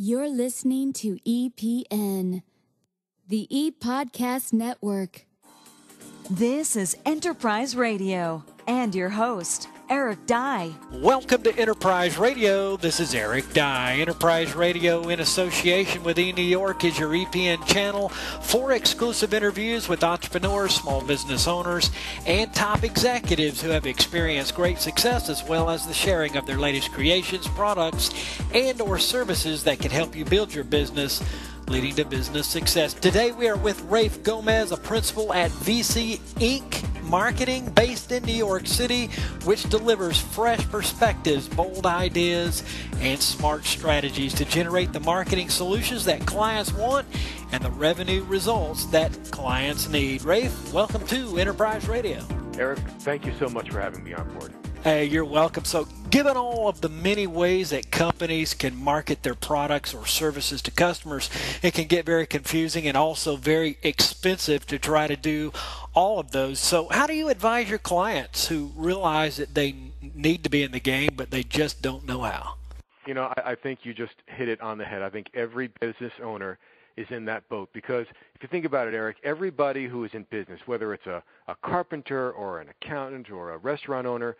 You're listening to EPN, the E-Podcast Network. This is Enterprise Radio, and your host, Eric Dye. Welcome to Enterprise Radio. This is Eric Dye. Enterprise Radio, in association with E New York, is your EPN channel for exclusive interviews with entrepreneurs, small business owners, and top executives who have experienced great success, as well as the sharing of their latest creations, products, and or services that can help you build your business, leading to business success. Today we are with Rafe Gomez, a principal at VC Inc. Marketing, based in New York City, which delivers fresh perspectives, bold ideas, and smart strategies to generate the marketing solutions that clients want and the revenue results that clients need. Rafe, welcome to Enterprise Radio. Eric, thank you so much for having me on board. Hey, you're welcome. So, given all of the many ways that companies can market their products or services to customers, it can get very confusing and also very expensive to try to do all of those. So how do you advise your clients who realize that they need to be in the game, but they just don't know how? You know, I think you just hit it on the head. I think every business owner is in that boat because if you think about it, Eric, everybody who is in business, whether it's a carpenter or an accountant or a restaurant owner,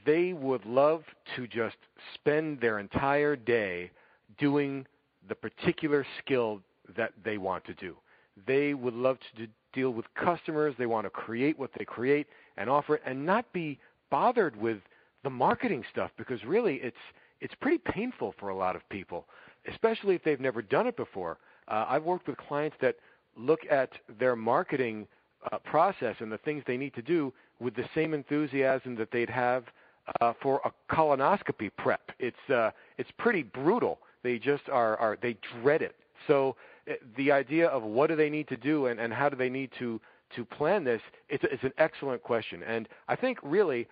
they would love to just spend their entire day doing the particular skill that they want to do. They would love to deal with customers. They want to create what they create and offer it and not be bothered with the marketing stuff because really it's pretty painful for a lot of people, especially if they've never done it before. I've worked with clients that look at their marketing process and the things they need to do with the same enthusiasm that they'd have for a colonoscopy prep. It's pretty brutal. They just they dread it. So the idea of what do they need to do and how do they need to plan this, it's an excellent question. And I think really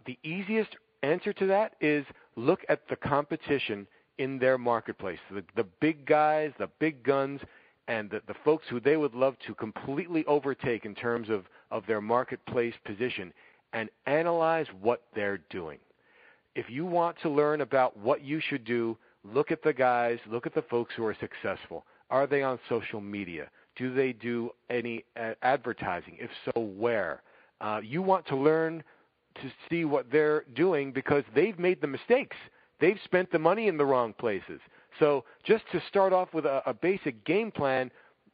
the easiest answer to that is look at the competition in their marketplace, the big guys, the big guns, and the folks who they would love to completely overtake in terms of their marketplace position, and analyze what they're doing. If you want to learn about what you should do, look at the guys, look at the folks who are successful. Are they on social media? Do they do any advertising? If so, where? You want to learn to see what they're doing because they've made the mistakes. They've spent the money in the wrong places. So just to start off with a basic game plan,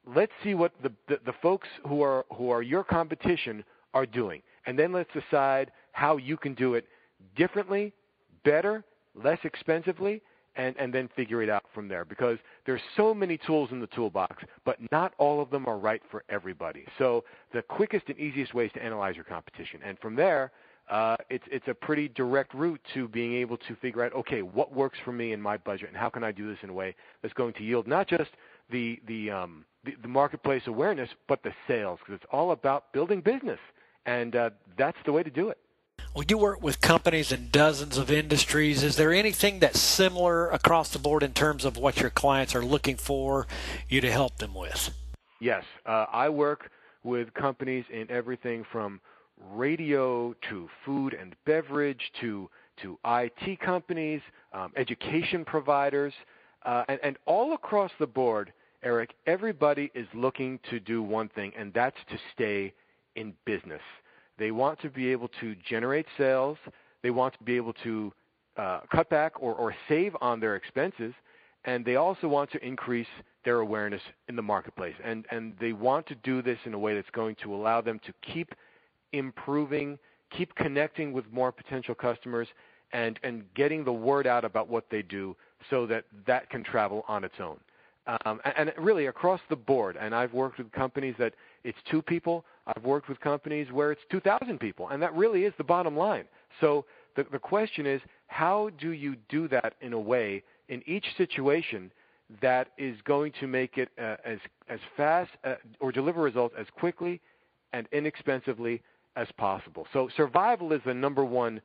let's see what the folks who are your competition are doing. And then let's decide how you can do it differently, better, less expensively, and then figure it out from there. Because there's so many tools in the toolbox, but not all of them are right for everybody. So the quickest and easiest way is to analyze your competition. And from there, it's a pretty direct route to being able to figure out, okay, what works for me in my budget, and how can I do this in a way that's going to yield not just the marketplace awareness, but the sales, because it's all about building business. And that's the way to do it. Well, you work with companies in dozens of industries. Is there anything that's similar across the board in terms of what your clients are looking for you to help them with? Yes. I work with companies in everything from radio to food and beverage to IT companies, education providers, and all across the board, Eric, everybody is looking to do one thing, and that's to stay in business. They want to be able to generate sales. They want to be able to cut back or save on their expenses, and they also want to increase their awareness in the marketplace. And they want to do this in a way that's going to allow them to keep improving, keep connecting with more potential customers, and getting the word out about what they do so that can travel on its own. And really across the board, and I've worked with companies that it's 2 people. I've worked with companies where it's 2,000 people, and that really is the bottom line. So the question is, how do you do that in a way in each situation that is going to make it as fast or deliver results as quickly and inexpensively as possible? So survival is the number one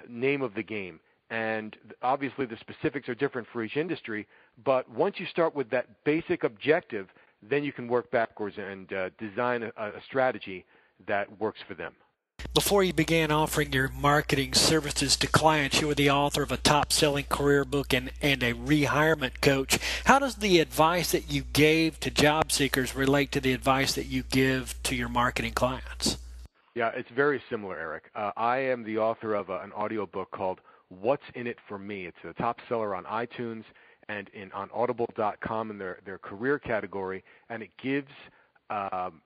name of the game. And obviously the specifics are different for each industry, but once you start with that basic objective, then you can work backwards and design a strategy that works for them. Before you began offering your marketing services to clients, you were the author of a top-selling career book and a rehirement coach. How does the advice that you gave to job seekers relate to the advice that you give to your marketing clients? Yeah, it's very similar, Eric. I am the author of an audio book called What's in It for Me. It's a top seller on iTunes and on audible.com in their career category, and it gives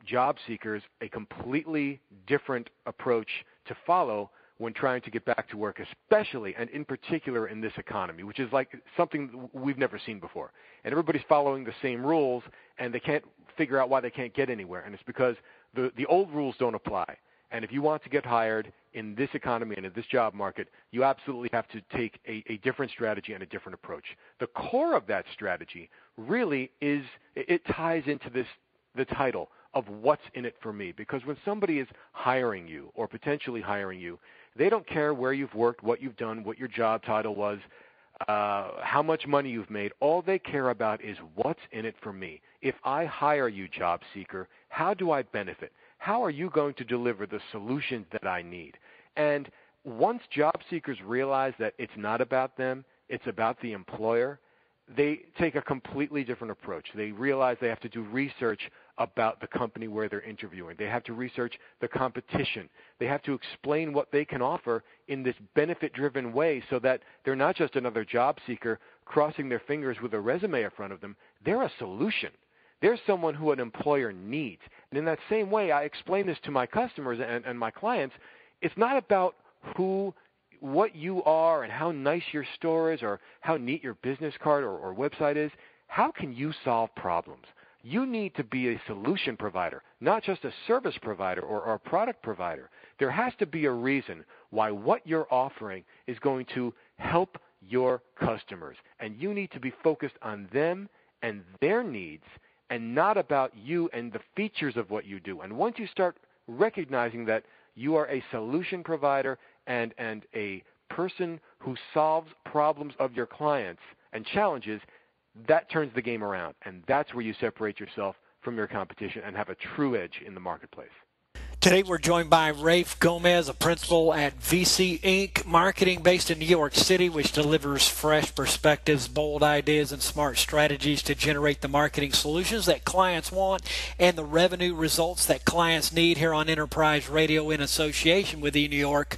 job seekers a completely different approach to follow when trying to get back to work, especially and in particular in this economy, which is like something we've never seen before. And everybody's following the same rules, and they can't figure out why they can't get anywhere. And it's because the old rules don't apply. And if you want to get hired in this economy and in this job market, you absolutely have to take a different strategy and a different approach. The core of that strategy really is, it ties into the title of What's in It for Me, because when somebody is hiring you or potentially hiring you, they don't care where you've worked, what you've done, what your job title was, how much money you've made. All they care about is what's in it for me. If I hire you, job seeker, how do I benefit? How are you going to deliver the solutions that I need? And once job seekers realize that it's not about them, it's about the employer, they take a completely different approach. They realize they have to do research about the company where they're interviewing. They have to research the competition. They have to explain what they can offer in this benefit-driven way so that they're not just another job seeker crossing their fingers with a resume in front of them. They're a solution. They're someone who an employer needs. And in that same way, I explain this to my customers and my clients. It's not about what you are and how nice your store is or how neat your business card or website is. How can you solve problems? You need to be a solution provider, not just a service provider or a product provider. There has to be a reason why what you're offering is going to help your customers. And you need to be focused on them and their needs and not about you and the features of what you do. And once you start recognizing that you are a solution provider and a person who solves problems of your clients and challenges, that turns the game around. And that's where you separate yourself from your competition and have a true edge in the marketplace. Today we're joined by Rafe Gomez, a principal at VC Inc., marketing based in New York City, which delivers fresh perspectives, bold ideas, and smart strategies to generate the marketing solutions that clients want and the revenue results that clients need here on Enterprise Radio in association with eNew York,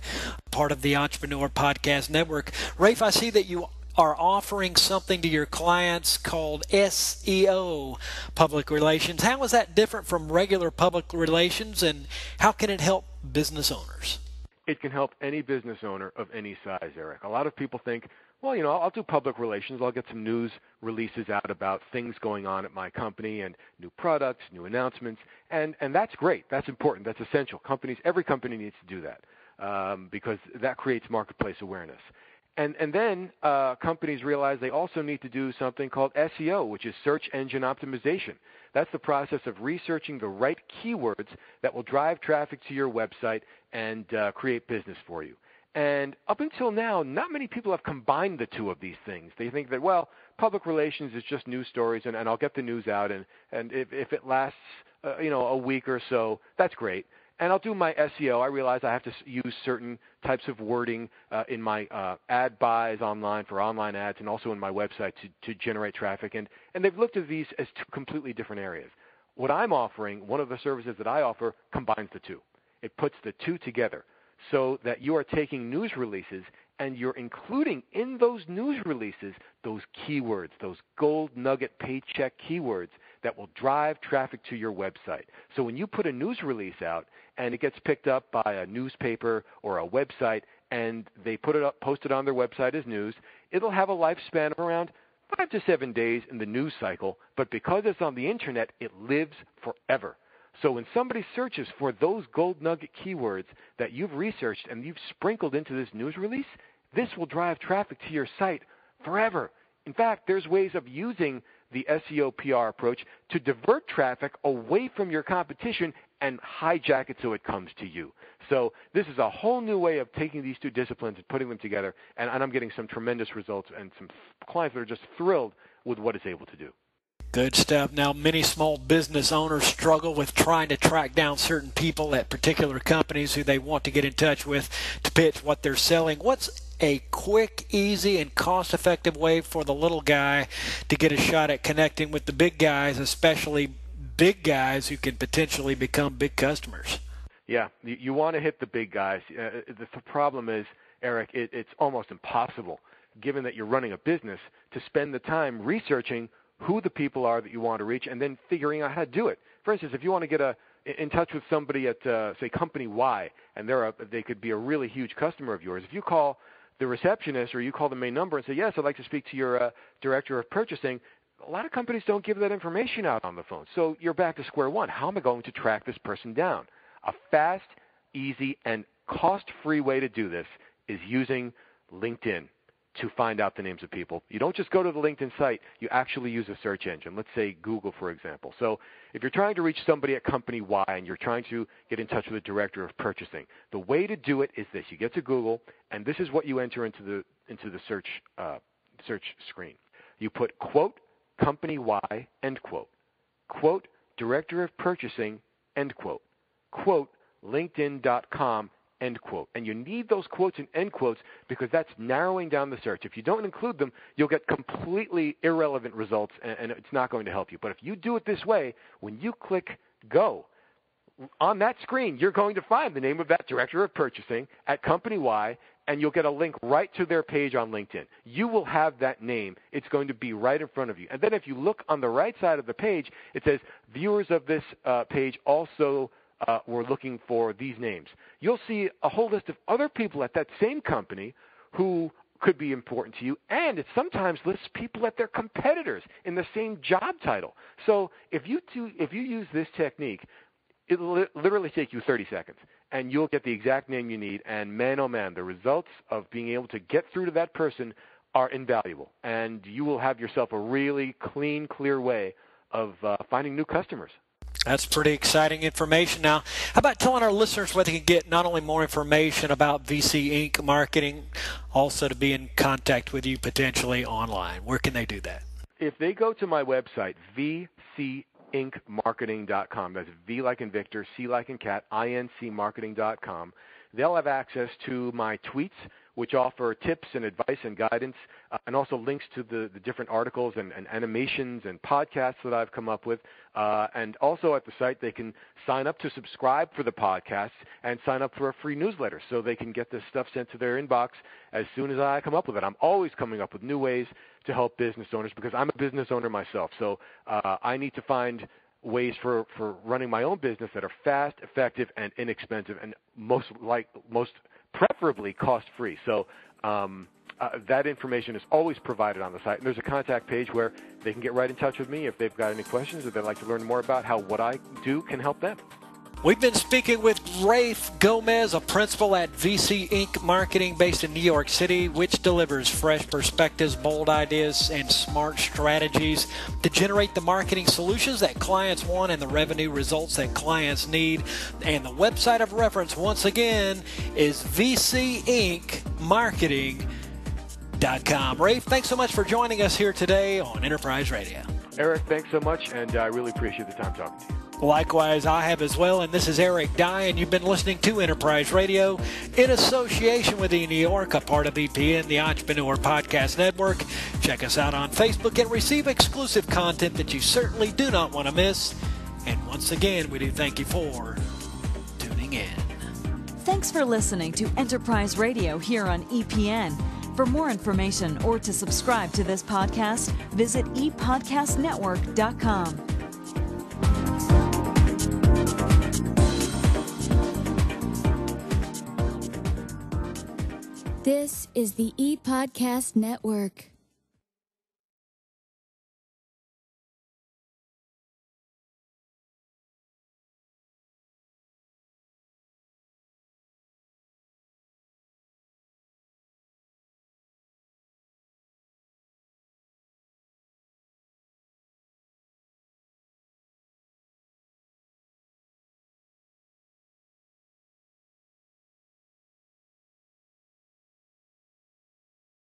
part of the Entrepreneur Podcast Network. Rafe, I see that you are offering something to your clients called SEO, public relations. How is that different from regular public relations, and how can it help business owners? It can help any business owner of any size, Eric. A lot of people think, well, I'll do public relations. I'll get some news releases out about things going on at my company and new products, new announcements, and that's great. That's important. That's essential. Every company needs to do that because that creates marketplace awareness. And then companies realize they also need to do something called SEO, which is search engine optimization. That's the process of researching the right keywords that will drive traffic to your website and create business for you. And up until now, not many people have combined the two of these things. They think that, well, public relations is just news stories, and I'll get the news out, and if it lasts a week or so, that's great. And I'll do my SEO. I realize I have to use certain types of wording in my ad buys online for online ads and also in my website to generate traffic. And they've looked at these as two completely different areas. What I'm offering, one of the services that I offer, combines the two. It puts the two together so that you are taking news releases and you're including in those news releases those keywords, those gold nugget paycheck keywords that will drive traffic to your website. So when you put a news release out and it gets picked up by a newspaper or a website and they post it on their website as news, it'll have a lifespan of around 5 to 7 days in the news cycle, but because it's on the internet, it lives forever. So when somebody searches for those gold nugget keywords that you've researched and you've sprinkled into this news release, this will drive traffic to your site forever. In fact, there's ways of using the SEO PR approach to divert traffic away from your competition and hijack it so it comes to you. So this is a whole new way of taking these two disciplines and putting them together, and I'm getting some tremendous results and some clients that are just thrilled with what it's able to do. Good stuff. Now, many small business owners struggle with trying to track down certain people at particular companies who they want to get in touch with to pitch what they're selling. What's a quick, easy, and cost-effective way for the little guy to get a shot at connecting with the big guys, especially big guys who can potentially become big customers? Yeah, you want to hit the big guys. The problem is, Eric, it's almost impossible, given that you're running a business, to spend the time researching who the people are that you want to reach and then figuring out how to do it. For instance, if you want to get in touch with somebody at, say, Company Y, and they could be a really huge customer of yours, if you call the receptionist or you call the main number and say, yes, I'd like to speak to your director of purchasing, a lot of companies don't give that information out on the phone. So you're back to square one. How am I going to track this person down? A fast, easy, and cost-free way to do this is using LinkedIn to find out the names of people. You don't just go to the LinkedIn site. You actually use a search engine. Let's say Google, for example. So if you're trying to reach somebody at Company Y and you're trying to get in touch with a director of purchasing, the way to do it is this. You get to Google, and this is what you enter into the search screen. You put, quote, Company Y, end quote. Quote, director of purchasing, end quote. Quote, LinkedIn.com, end quote. And you need those quotes and end quotes because that's narrowing down the search. If you don't include them, you'll get completely irrelevant results, and it's not going to help you. But if you do it this way, when you click go, on that screen, you're going to find the name of that director of purchasing at Company Y, and you'll get a link right to their page on LinkedIn. You will have that name. It's going to be right in front of you. And then if you look on the right side of the page, it says, viewers of this page also were looking for these names. You'll see a whole list of other people at that same company who could be important to you, and it sometimes lists people at their competitors in the same job title. So if you use this technique, it'll literally take you 30 seconds, and you'll get the exact name you need. And man, oh man, the results of being able to get through to that person are invaluable, and you will have yourself a really clean, clear way of finding new customers. That's pretty exciting information. Now, how about telling our listeners where they can get not only more information about VC Inc. marketing, also to be in contact with you potentially online? Where can they do that? If they go to my website, vcincmarketing.com, that's V like in Victor, C like in cat, incmarketing.com, they'll have access to my tweets, which offer tips and advice and guidance, and also links to the different articles and animations and podcasts that I've come up with. And also at the site, they can sign up to subscribe for the podcasts and sign up for a free newsletter so they can get this stuff sent to their inbox as soon as I come up with it. I'm always coming up with new ways to help business owners because I'm a business owner myself. So I need to find ways for running my own business that are fast, effective, and inexpensive, and most preferably cost-free. So that information is always provided on the site. And there's a contact page where they can get right in touch with me if they've got any questions or they'd like to learn more about how what I do can help them. We've been speaking with Rafe Gomez, a principal at VC Inc. Marketing based in New York City, which delivers fresh perspectives, bold ideas, and smart strategies to generate the marketing solutions that clients want and the revenue results that clients need. And the website of reference, once again, is vcincmarketing.com. Rafe, thanks so much for joining us here today on Enterprise Radio. Eric, thanks so much, and I really appreciate the time talking to you. Likewise, I have as well, and this is Eric Dye, and you've been listening to Enterprise Radio in association with E New York, a part of EPN, the Entrepreneur Podcast Network. Check us out on Facebook and receive exclusive content that you certainly do not want to miss. And once again, we do thank you for tuning in. Thanks for listening to Enterprise Radio here on EPN. For more information or to subscribe to this podcast, visit epodcastnetwork.com. This is the ePodcast Network.